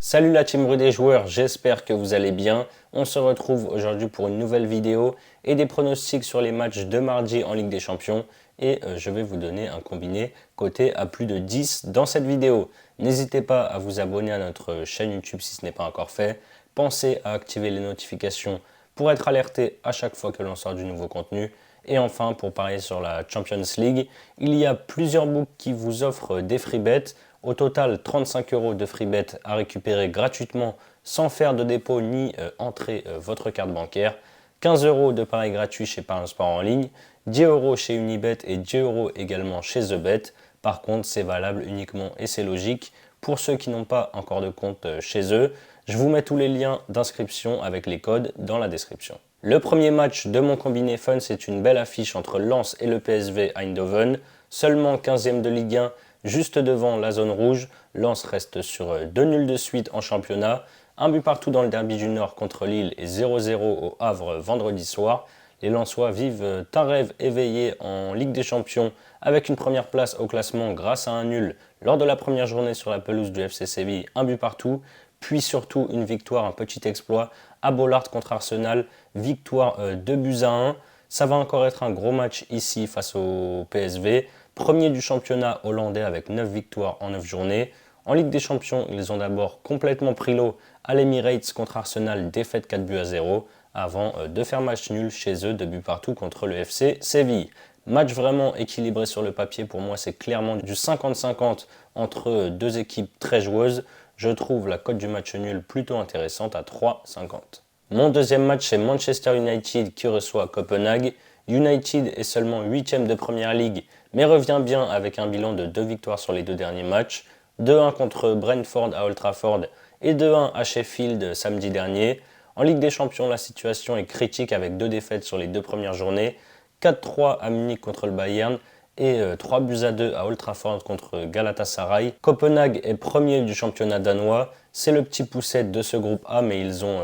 Salut la team rue des joueurs, j'espère que vous allez bien. On se retrouve aujourd'hui pour une nouvelle vidéo et des pronostics sur les matchs de mardi en Ligue des Champions. Et je vais vous donner un combiné coté à plus de 10 dans cette vidéo. N'hésitez pas à vous abonner à notre chaîne YouTube si ce n'est pas encore fait. Pensez à activer les notifications pour être alerté à chaque fois que l'on sort du nouveau contenu. Et enfin, pour parier sur la Champions League, il y a plusieurs books qui vous offrent des free bets. Au total, 35 € de free bet à récupérer gratuitement sans faire de dépôt ni entrer votre carte bancaire. 15 € de paris gratuits chez Paris Sport en ligne, 10 € chez Unibet et 10 € également chez TheBet. Par contre, c'est valable uniquement et c'est logique pour ceux qui n'ont pas encore de compte chez eux. Je vous mets tous les liens d'inscription avec les codes dans la description. Le premier match de mon combiné fun, c'est une belle affiche entre Lens et le PSV Eindhoven. Seulement 15e de Ligue 1, juste devant la zone rouge. Lens reste sur 2 nuls de suite en championnat. Un but partout dans le derby du Nord contre Lille et 0-0 au Havre vendredi soir. Les Lensois vivent un rêve éveillé en Ligue des Champions avec une première place au classement grâce à un nul lors de la première journée sur la pelouse du FC Séville, un but partout, puis surtout une victoire, un petit exploit à Bollaert contre Arsenal, victoire 2-1. Ça va encore être un gros match ici face au PSV, premier du championnat hollandais avec 9 victoires en 9 journées. En Ligue des Champions, ils ont d'abord complètement pris l'eau à l'Emirates contre Arsenal, défaite 4-0, avant de faire match nul chez eux, 2 buts partout contre le FC Séville. Match vraiment équilibré sur le papier, pour moi c'est clairement du 50-50 entre deux équipes très joueuses. Je trouve la cote du match nul plutôt intéressante à 3,50. Mon deuxième match, c'est Manchester United qui reçoit Copenhague. United est seulement 8e de Première Ligue, mais revient bien avec un bilan de 2 victoires sur les 2 derniers matchs. 2-1 contre Brentford à Old Trafford et 2-1 à Sheffield samedi dernier. En Ligue des Champions, la situation est critique avec 2 défaites sur les 2 premières journées. 4-3 à Munich contre le Bayern et 3-2 à Old Trafford contre Galatasaray. Copenhague est premier du championnat danois. C'est le petit poussette de ce groupe A, mais ils ont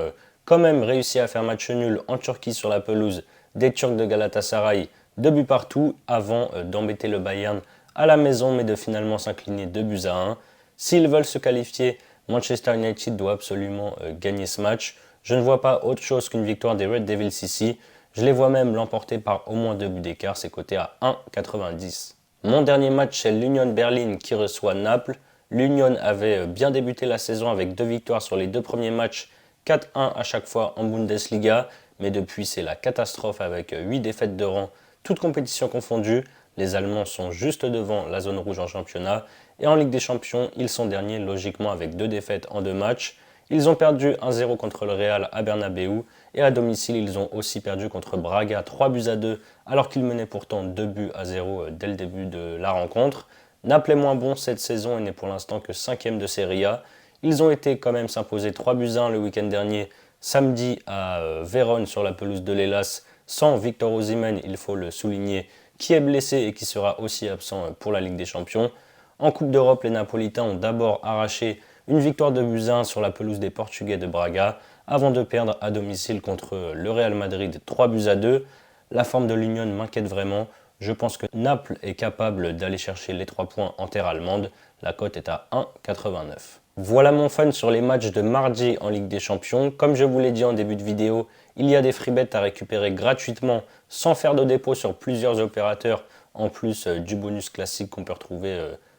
quand même réussi à faire match nul en Turquie sur la pelouse des Turcs de Galatasaray, 2 buts partout, avant d'embêter le Bayern à la maison, mais de finalement s'incliner 2-1. S'ils veulent se qualifier, Manchester United doit absolument gagner ce match. Je ne vois pas autre chose qu'une victoire des Red Devils ici. Je les vois même l'emporter par au moins 2 buts d'écart, c'est coté à 1,90. Mon dernier match, c'est l'Union Berlin qui reçoit Naples. L'Union avait bien débuté la saison avec 2 victoires sur les 2 premiers matchs, 4-1 à chaque fois en Bundesliga, mais depuis c'est la catastrophe avec 8 défaites de rang, toutes compétitions confondues. Les Allemands sont juste devant la zone rouge en championnat et en Ligue des Champions, ils sont derniers logiquement avec 2 défaites en 2 matchs. Ils ont perdu 1-0 contre le Real à Bernabeu et à domicile, ils ont aussi perdu contre Braga 3-2 alors qu'ils menaient pourtant 2-0 dès le début de la rencontre. Naples est moins bon cette saison et n'est pour l'instant que 5e de Serie A. Ils ont été quand même s'imposer 3-1 le week-end dernier, samedi à Vérone sur la pelouse de l'Hellas, sans Victor Osimhen, il faut le souligner, qui est blessé et qui sera aussi absent pour la Ligue des Champions. En Coupe d'Europe, les Napolitains ont d'abord arraché une victoire de 2-1 sur la pelouse des Portugais de Braga, avant de perdre à domicile contre le Real Madrid 3-2. La forme de l'Union m'inquiète vraiment. Je pense que Naples est capable d'aller chercher les 3 points en terre allemande. La cote est à 1,89. Voilà mon fun sur les matchs de mardi en Ligue des Champions. Comme je vous l'ai dit en début de vidéo, il y a des free bets à récupérer gratuitement sans faire de dépôt sur plusieurs opérateurs, en plus du bonus classique qu'on peut retrouver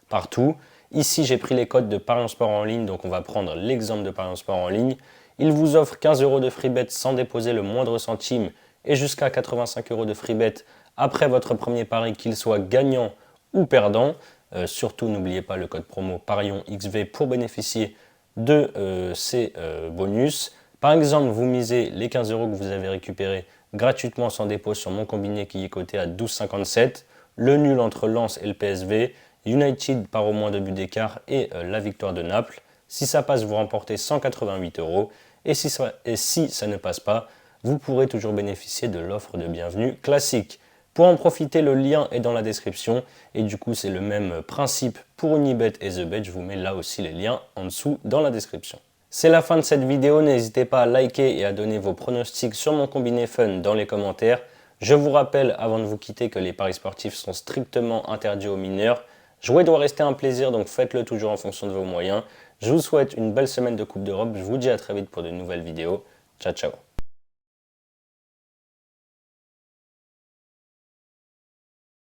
partout. Ici, j'ai pris les codes de Paris Sport en ligne, donc on va prendre l'exemple de Paris Sport en ligne. Il vous offre 15 € de free bet sans déposer le moindre centime et jusqu'à 85 € de free bet après votre premier pari, qu'il soit gagnant ou perdant. Surtout, n'oubliez pas le code promo PARIONXV pour bénéficier de ces bonus. Par exemple, vous misez les 15 € que vous avez récupérés gratuitement sans dépôt sur mon combiné qui est coté à 12,57. Le nul entre Lens et le PSV. United par au moins 2 buts d'écart et la victoire de Naples. Si ça passe, vous remportez 188 €. Et si ça ne passe pas, vous pourrez toujours bénéficier de l'offre de bienvenue classique. Pour en profiter, le lien est dans la description et du coup c'est le même principe pour Unibet et TheBet. Je vous mets là aussi les liens en dessous dans la description. C'est la fin de cette vidéo, n'hésitez pas à liker et à donner vos pronostics sur mon combiné fun dans les commentaires. Je vous rappelle avant de vous quitter que les paris sportifs sont strictement interdits aux mineurs. Jouer doit rester un plaisir, donc faites-le toujours en fonction de vos moyens. Je vous souhaite une belle semaine de Coupe d'Europe. Je vous dis à très vite pour de nouvelles vidéos. Ciao, ciao.